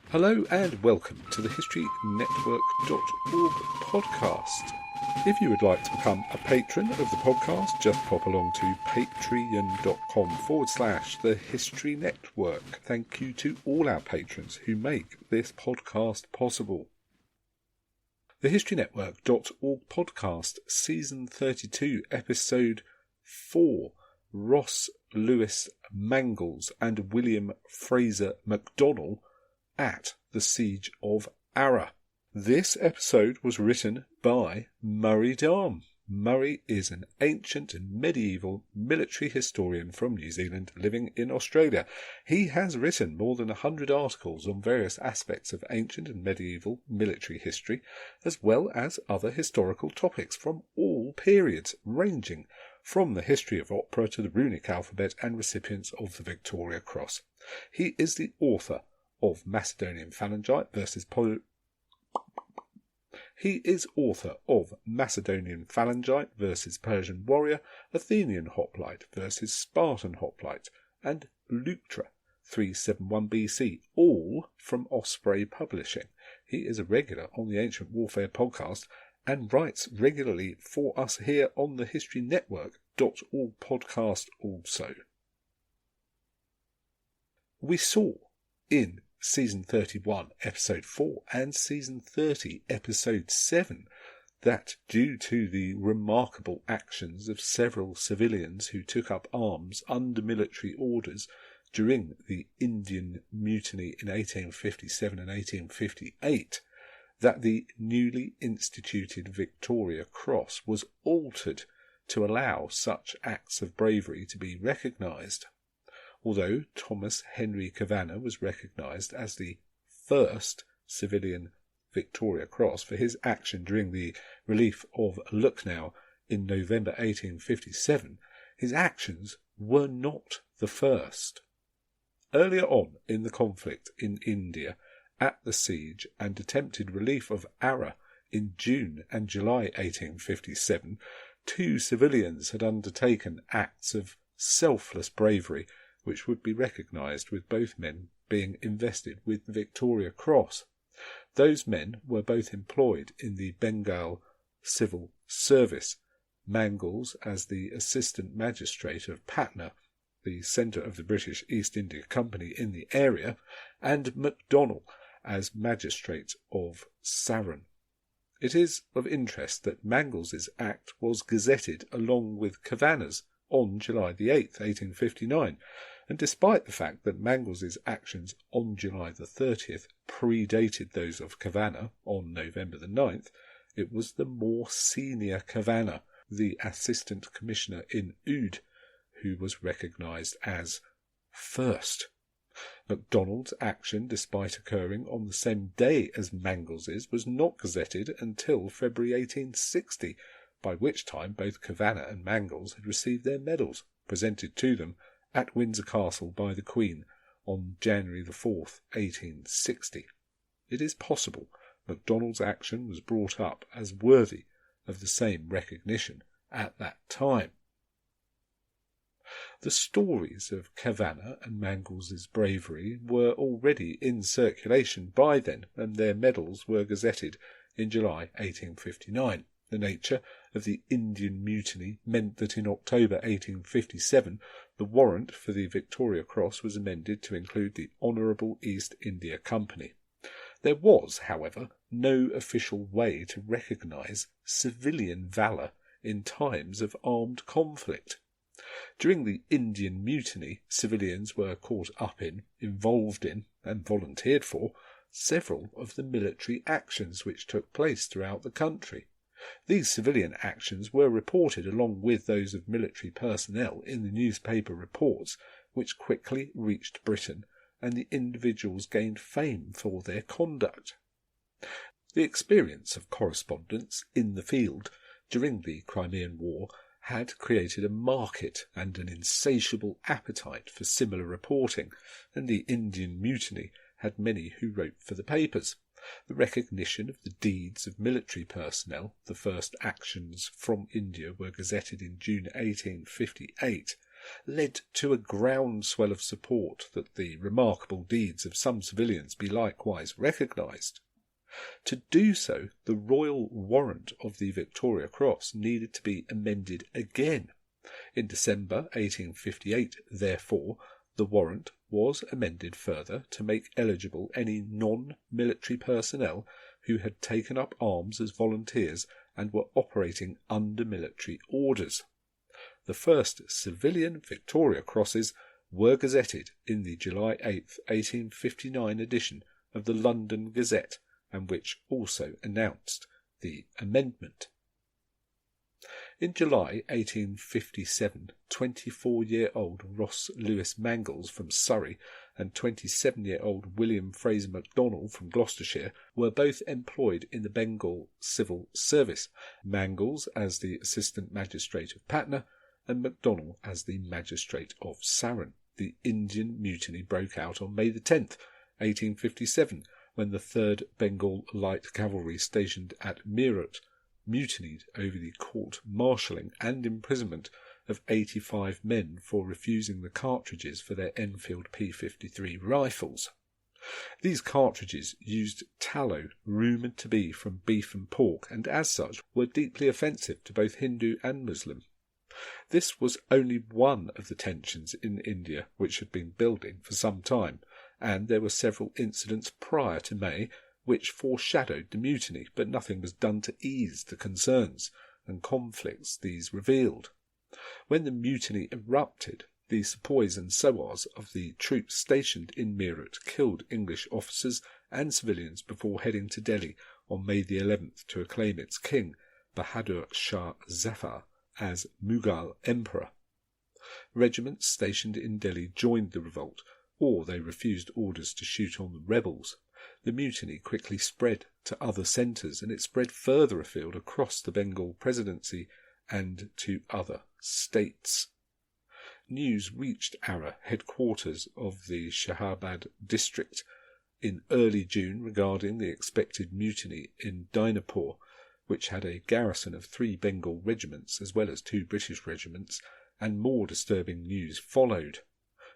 Hello and welcome to the HistoryNetwork.org podcast. If you would like to become a patron of the podcast, just pop along to patreon.com/the History Network. Thank you to all our patrons who make this podcast possible. The HistoryNetwork.org podcast, Season 32, Episode 4, Ross Lewis Mangles and William Fraser McDonell at the Siege of Arrah. This episode was written by Murray Darm. Murray is an ancient and medieval military historian from New Zealand living in Australia. He has written more than 100 articles on various aspects of ancient and medieval military history, as well as other historical topics from all periods, ranging from the history of opera to the runic alphabet and recipients of the Victoria Cross. He is the author of Macedonian Phalangite versus Persian warrior, Athenian hoplite versus Spartan hoplite, and Leuctra 371 BC, all from Osprey Publishing. He is a regular on the Ancient Warfare podcast and writes regularly for us here on the HistoryNetwork.org podcast also. We saw in Season 31, Episode 4, and Season 30, Episode 7, that due to the remarkable actions of several civilians who took up arms under military orders during the Indian Mutiny in 1857 and 1858, that the newly instituted Victoria Cross was altered to allow such acts of bravery to be recognised. Although Thomas Henry Kavanagh was recognised as the first civilian Victoria Cross for his action during the relief of Lucknow in November 1857, his actions were not the first. Earlier on in the conflict in India, at the siege and attempted relief of Arrah in June and July 1857, two civilians had undertaken acts of selfless bravery which would be recognised with both men being invested with the Victoria Cross. Those men were both employed in the Bengal Civil Service, Mangles as the Assistant Magistrate of Patna, the centre of the British East India Company in the area, and McDonell as Magistrate of Saran. It is of interest that Mangles's act was gazetted along with Kavanagh's on July the 8th, 1859, and despite the fact that Mangles's actions on July the 30th predated those of Kavanagh on November the 9th, it was the more senior Kavanagh, the Assistant Commissioner in Oudh, who was recognised as first. MacDonald's action, despite occurring on the same day as Mangles's, was not gazetted until February 1860, by which time both Kavanagh and Mangles had received their medals, presented to them at Windsor Castle by the Queen on January the 4th, 1860. It is possible MacDonald's action was brought up as worthy of the same recognition at that time. The stories of Kavanagh and Mangles's bravery were already in circulation by then, and their medals were gazetted in July 1859. The nature of the Indian Mutiny meant that in October 1857 the warrant for the Victoria Cross was amended to include the Honourable East India Company. There was, however, no official way to recognise civilian valour in times of armed conflict. During the Indian Mutiny, civilians were caught up in, involved in, and volunteered for several of the military actions which took place throughout the country. These civilian actions were reported along with those of military personnel in the newspaper reports, which quickly reached Britain, and the individuals gained fame for their conduct. The experience of correspondence in the field during the Crimean War had created a market and an insatiable appetite for similar reporting, and the Indian Mutiny had many who wrote for the papers. The recognition of the deeds of military personnel, the first actions from India were gazetted in June 1858, led to a groundswell of support that the remarkable deeds of some civilians be likewise recognised. To do so, the royal warrant of the Victoria Cross needed to be amended again. In December 1858, therefore, the warrant was amended further to make eligible any non-military personnel who had taken up arms as volunteers and were operating under military orders. The first civilian Victoria Crosses were gazetted in the July 8, 1859 edition of the London Gazette, and which also announced the amendment. In July 1857, 24-year-old Ross Lewis Mangles from Surrey and 27-year-old William Fraser McDonell from Gloucestershire were both employed in the Bengal Civil Service, Mangles as the Assistant Magistrate of Patna and McDonell as the Magistrate of Saran. The Indian Mutiny broke out on May 10th, 1857, when the 3rd Bengal Light Cavalry stationed at Meerut mutinied over the court-martialling and imprisonment of 85 men for refusing the cartridges for their Enfield P53 rifles. These cartridges used tallow rumoured to be from beef and pork, and as such were deeply offensive to both Hindu and Muslim. This was only one of the tensions in India which had been building for some time, and there were several incidents prior to May which foreshadowed the mutiny, but nothing was done to ease the concerns and conflicts these revealed. When the mutiny erupted, the sepoys and sowars of the troops stationed in Meerut killed English officers and civilians before heading to Delhi on May the 11th to acclaim its king, Bahadur Shah Zafar, as Mughal emperor. Regiments stationed in Delhi joined the revolt, or they refused orders to shoot on the rebels. The mutiny quickly spread to other centres, and it spread further afield across the Bengal Presidency and to other states. News reached Arrah, headquarters of the Shahabad district, in early June regarding the expected mutiny in Dinapore, which had a garrison of 3 Bengal regiments as well as 2 British regiments, and more disturbing news followed.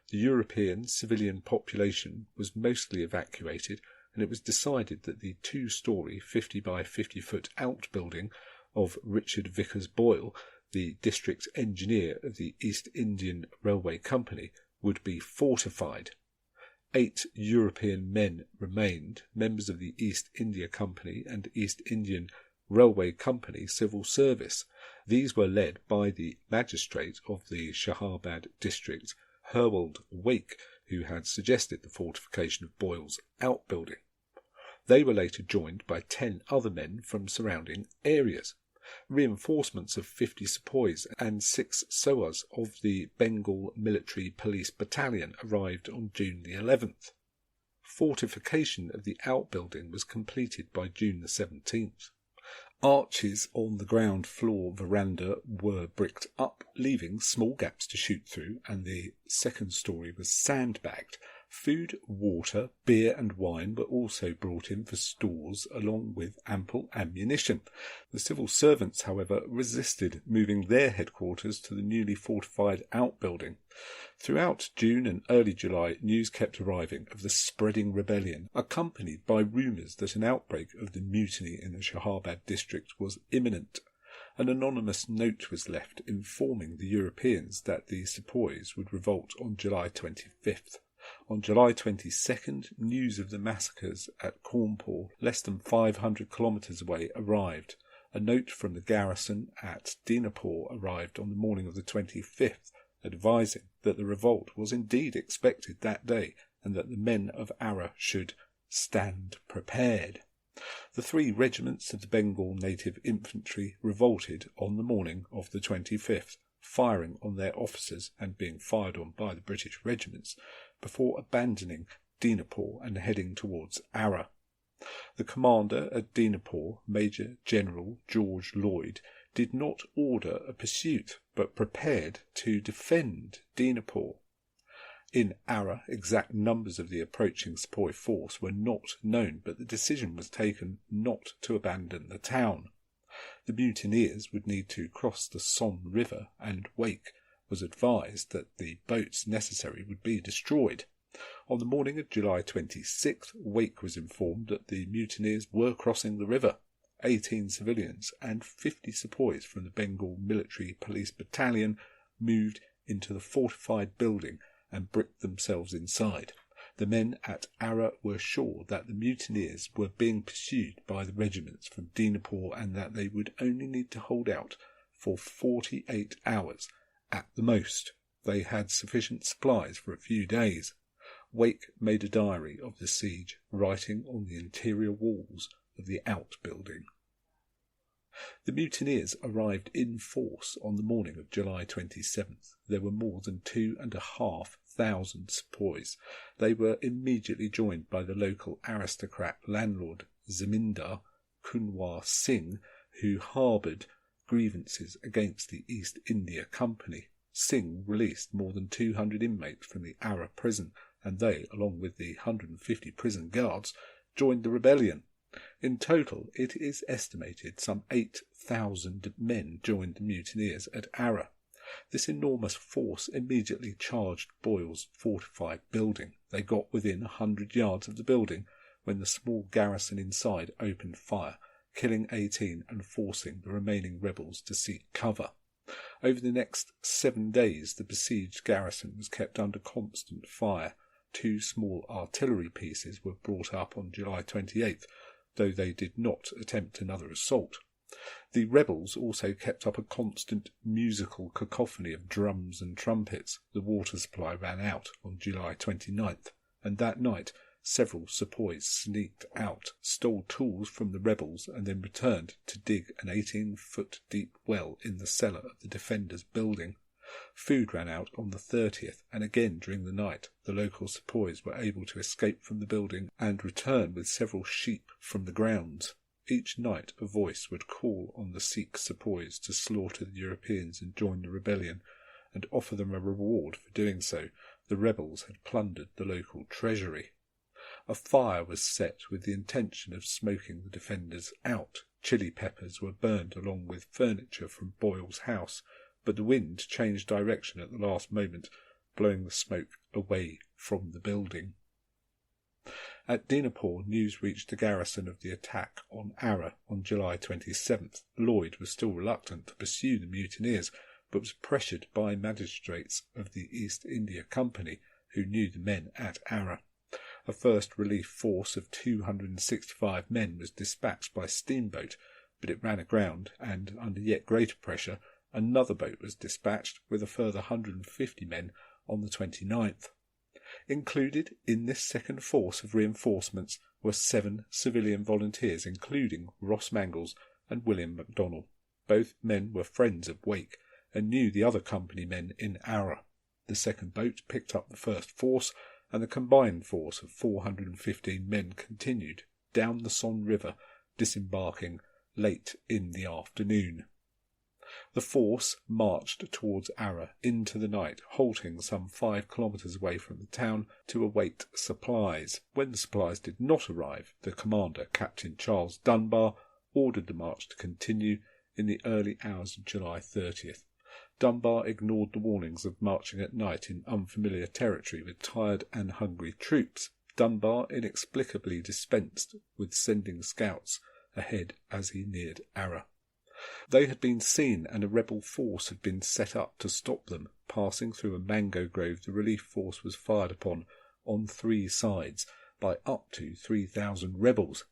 The European civilian population was mostly evacuated, and it was decided that the 2-storey 50 by 50 foot outbuilding of Richard Vickers Boyle, the district engineer of the East Indian Railway Company, would be fortified. 8 European men remained, members of the East India Company and East Indian Railway Company civil service. These were led by the magistrate of the Shahabad district, Herwold Wake, who had suggested the fortification of Boyle's outbuilding. They were later joined by 10 other men from surrounding areas. Reinforcements of 50 sepoys and 6 sowars of the Bengal Military Police Battalion arrived on June the 11th. Fortification of the outbuilding was completed by June the 17th. Arches on the ground floor veranda were bricked up, leaving small gaps to shoot through, and the 2nd storey was sandbagged. Food, water, beer and wine were also brought in for stores, along with ample ammunition. The civil servants, however, resisted moving their headquarters to the newly fortified outbuilding. Throughout June and early July, news kept arriving of the spreading rebellion, accompanied by rumours that an outbreak of the mutiny in the Shahabad district was imminent. An anonymous note was left informing the Europeans that the sepoys would revolt on July 25th. On July 22nd, news of the massacres at Cawnpore, less than 500 kilometres away, arrived. A note from the garrison at Dinapore arrived on the morning of the 25th, advising that the revolt was indeed expected that day and that the men of Arrah should stand prepared. The 3 regiments of the Bengal Native Infantry revolted on the morning of the 25th, firing on their officers and being fired on by the British regiments, before abandoning Dinapore and heading towards Arrah. The commander at Dinapore, Major General George Lloyd, did not order a pursuit, but prepared to defend Dinapore. In Arrah, exact numbers of the approaching sepoy force were not known, but the decision was taken not to abandon the town. The mutineers would need to cross the Somme River and Wake, was advised that the boats necessary would be destroyed. On the morning of July 26th, Wake was informed that the mutineers were crossing the river. 18 civilians and 50 sepoys from the Bengal Military Police Battalion moved into the fortified building and bricked themselves inside. The men at Arrah were sure that the mutineers were being pursued by the regiments from Dinapore and that they would only need to hold out for 48 hours at the most. They had sufficient supplies for a few days. Wake made a diary of the siege, writing on the interior walls of the outbuilding. The mutineers arrived in force on the morning of July 27th. There were more than 2,500 sepoys. They were immediately joined by the local aristocrat landlord Zamindar Kunwar Singh, who harboured grievances against the East India Company. Singh released more than 200 inmates from the Arrah prison, and they, along with the 150 prison guards, joined the rebellion. In total, it is estimated some 8,000 men joined the mutineers at Arrah. This enormous force immediately charged Boyle's fortified building. They got within 100 yards of the building when the small garrison inside opened fire, killing 18 and forcing the remaining rebels to seek cover. Over the next 7 days, the besieged garrison was kept under constant fire. 2 small artillery pieces were brought up on July 28th, though they did not attempt another assault. The rebels also kept up a constant musical cacophony of drums and trumpets. The water supply ran out on July 29th, and that night several sepoys sneaked out, stole tools from the rebels, and then returned to dig an 18-foot deep well in the cellar of the defenders' building. Food ran out on the 30th, and again during the night the local sepoys were able to escape from the building and return with several sheep from the grounds. Each night a voice would call on the Sikh sepoys to slaughter the Europeans and join the rebellion, and offer them a reward for doing so. The rebels had plundered the local treasury. A fire was set with the intention of smoking the defenders out. Chili peppers were burned along with furniture from Boyle's house, but the wind changed direction at the last moment, blowing the smoke away from the building. At Dinapore, news reached the garrison of the attack on Arrah on July 27th. Lloyd was still reluctant to pursue the mutineers, but was pressured by magistrates of the East India Company who knew the men at Arrah. A first relief force of 265 men was dispatched by steamboat, but it ran aground, and, under yet greater pressure, another boat was dispatched with a further 150 men on the 29th. Included in this second force of reinforcements were 7 civilian volunteers, including Ross Mangles and William McDonell. Both men were friends of Wake and knew the other company men in Arrah. The second boat picked up the first force, and the combined force of 415 men continued down the Son River, disembarking late in the afternoon. The force marched towards Arrah into the night, halting some 5 kilometres away from the town to await supplies. When the supplies did not arrive, the commander, Captain Charles Dunbar, ordered the march to continue in the early hours of July 30th. Dunbar ignored the warnings of marching at night in unfamiliar territory with tired and hungry troops. Dunbar inexplicably dispensed with sending scouts ahead as he neared Arrah. They had been seen, and a rebel force had been set up to stop them. Passing through a mango grove, the relief force was fired upon on 3 sides by up to 3,000 rebels.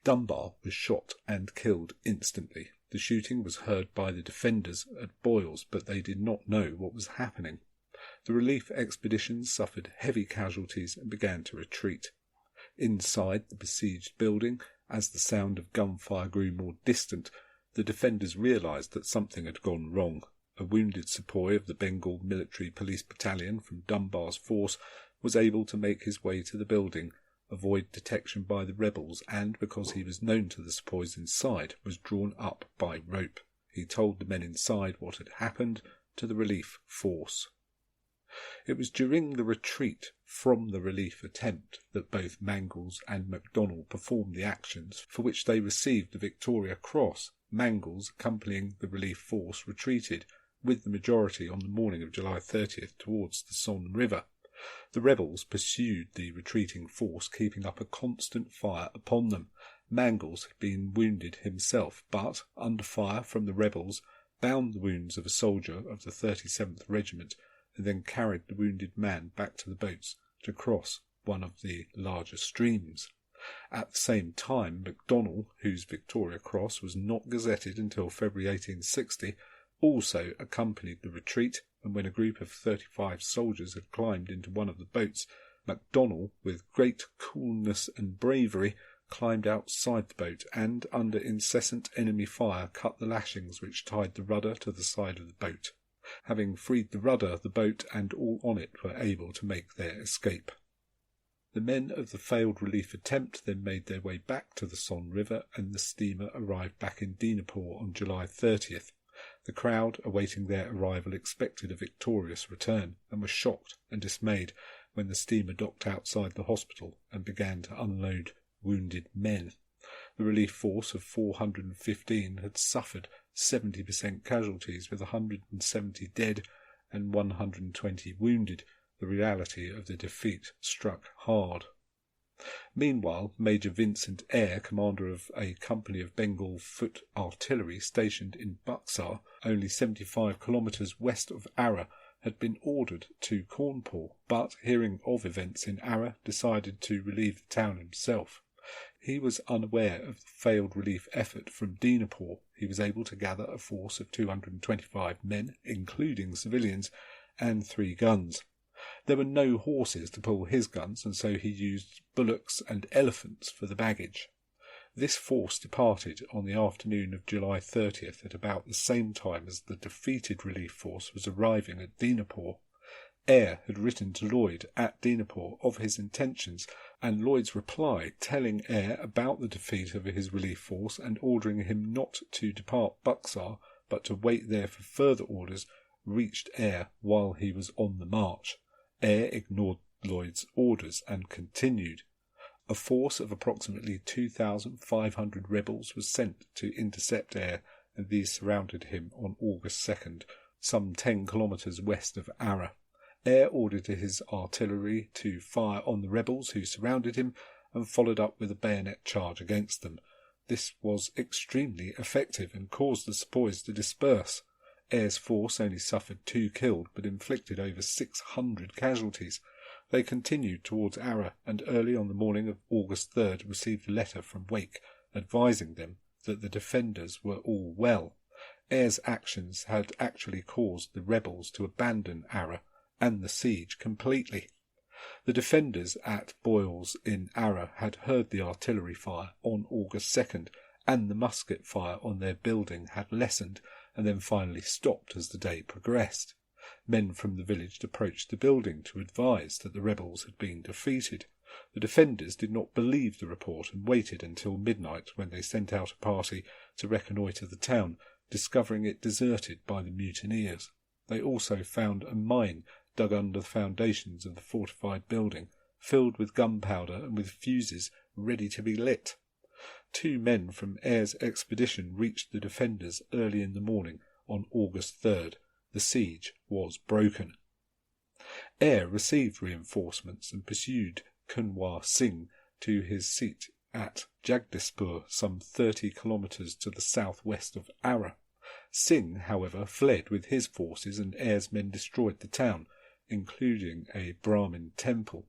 Dunbar was shot and killed instantly. The shooting was heard by the defenders at Boyle's, but they did not know what was happening. The relief expeditions suffered heavy casualties and began to retreat. Inside the besieged building, as the sound of gunfire grew more distant, the defenders realised that something had gone wrong. A wounded sepoy of the Bengal Military Police Battalion from Dunbar's force was able to make his way to the building, avoid detection by the rebels, and, because he was known to the sepoys inside, was drawn up by rope. He told the men inside what had happened to the relief force. It was during the retreat from the relief attempt that both Mangles and McDonell performed the actions for which they received the Victoria Cross. Mangles, accompanying the relief force, retreated, with the majority on the morning of July 30th towards the Somme River. The rebels pursued the retreating force, keeping up a constant fire upon them. Mangles had been wounded himself, but, under fire from the rebels, bound the wounds of a soldier of the 37th Regiment, and then carried the wounded man back to the boats to cross one of the larger streams. At the same time, McDonell, whose Victoria Cross was not gazetted until February 1860, also accompanied the retreat, and when a group of 35 soldiers had climbed into one of the boats, McDonell, with great coolness and bravery, climbed outside the boat and, under incessant enemy fire, cut the lashings which tied the rudder to the side of the boat. Having freed the rudder, the boat and all on it were able to make their escape. The men of the failed relief attempt then made their way back to the Somme River, and the steamer arrived back in Dinapore on July 30th. The crowd awaiting their arrival expected a victorious return, and were shocked and dismayed when the steamer docked outside the hospital and began to unload wounded men. The relief force of 415 had suffered 70% casualties, with 170 dead and 120 wounded. The reality of the defeat struck hard. Meanwhile, Major Vincent Eyre, commander of a company of Bengal foot artillery stationed in Buxar, only 75 kilometres west of Arrah, had been ordered to Cawnpore, but, hearing of events in Arrah, decided to relieve the town himself. He was unaware of the failed relief effort from Dinapore. He was able to gather a force of 225 men, including civilians, and 3 guns. There were no horses to pull his guns, and so he used bullocks and elephants for the baggage. This force departed on the afternoon of July 30th at about the same time as the defeated relief force was arriving at Dinapore. Eyre had written to Lloyd at Dinapore of his intentions, and Lloyd's reply, telling Eyre about the defeat of his relief force and ordering him not to depart Buxar but to wait there for further orders, reached Eyre while he was on the march. Eyre ignored Lloyd's orders and continued. A force of approximately 2,500 rebels was sent to intercept Eyre, and these surrounded him on August 2nd, some 10 kilometres west of Arrah. Eyre ordered his artillery to fire on the rebels who surrounded him, and followed up with a bayonet charge against them. This was extremely effective and caused the sepoys to disperse. Eyre's force only suffered 2 killed, but inflicted over 600 casualties. They continued towards Arrah, and early on the morning of August 3rd received a letter from Wake advising them that the defenders were all well. Eyre's actions had actually caused the rebels to abandon Arrah and the siege completely. The defenders at Boyles in Arrah had heard the artillery fire on August 2nd, and the musket fire on their building had lessened and then finally stopped as the day progressed. Men from the village approached the building to advise that the rebels had been defeated. The defenders did not believe the report and waited until midnight, when they sent out a party to reconnoitre the town, discovering it deserted by the mutineers. They also found a mine dug under the foundations of the fortified building, filled with gunpowder and with fuses ready to be lit. 2 men from Eyre's expedition reached the defenders early in the morning on August 3rd. The siege was broken. Eyre received reinforcements and pursued Kunwar Singh to his seat at Jagdishpur, some 30 kilometres to the southwest of Arrah. Singh, however, fled with his forces, and Eyre's men destroyed the town, including a Brahmin temple.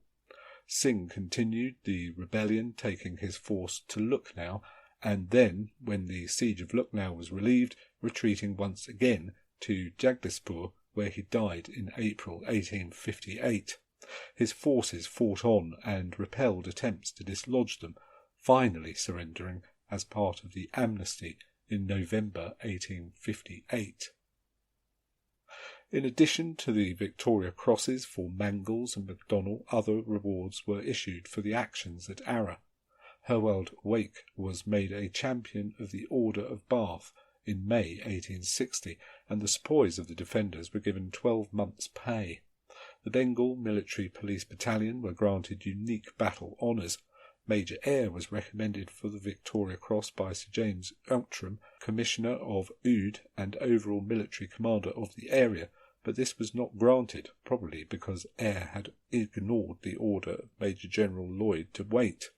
Singh continued the rebellion, taking his force to Lucknow, and then, when the siege of Lucknow was relieved, retreating once again to Jagdishpur, where he died in April 1858. His forces fought on and repelled attempts to dislodge them, finally surrendering as part of the amnesty in November 1858. In addition to the Victoria Crosses for Mangles and McDonell, other rewards were issued for the actions at Arrah. Howard Wake was made a champion of the Order of Bath in May 1860, and the sepoys of the defenders were given 12 months' pay. The Bengal Military Police Battalion were granted unique battle honours. Major Arrah was recommended for the Victoria Cross by Sir James Outram, Commissioner of Oude and overall military commander of the area, but this was not granted, probably because Arrah had ignored the order of Major General Lloyd to wait.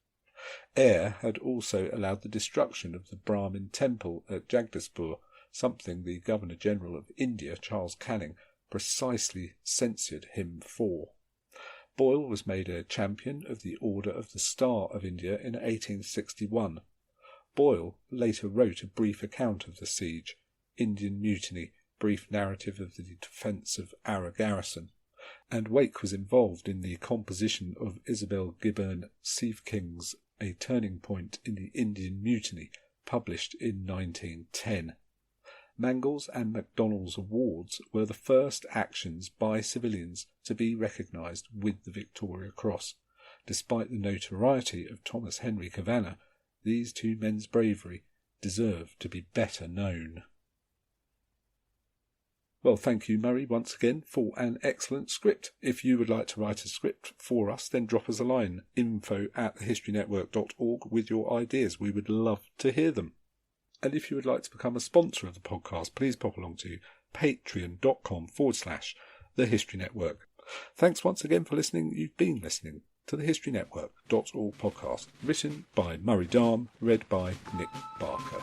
Arrah had also allowed the destruction of the Brahmin temple at Jagdishpur, something the Governor-General of India, Charles Canning, precisely censured him for. Boyle was made a champion of the Order of the Star of India in 1861. Boyle later wrote a brief account of the siege, Indian Mutiny, brief narrative of the defence of Arrah garrison, and Wake was involved in the composition of Isabel Gibbon Siefking's A Turning Point in the Indian Mutiny, published in 1910. Mangles and McDonell's awards were the first actions by civilians to be recognised with the Victoria Cross. Despite the notoriety of Thomas Henry Kavanagh, these two men's bravery deserve to be better known. Well, thank you, Murray, once again for an excellent script. If you would like to write a script for us, then drop us a line, info@thehistorynetwork.org, with your ideas. We would love to hear them. And if you would like to become a sponsor of the podcast, please pop along to patreon.com/The History Network. Thanks once again for listening. You've been listening to the historynetwork.org podcast, written by Murray Darm, read by Nick Barker.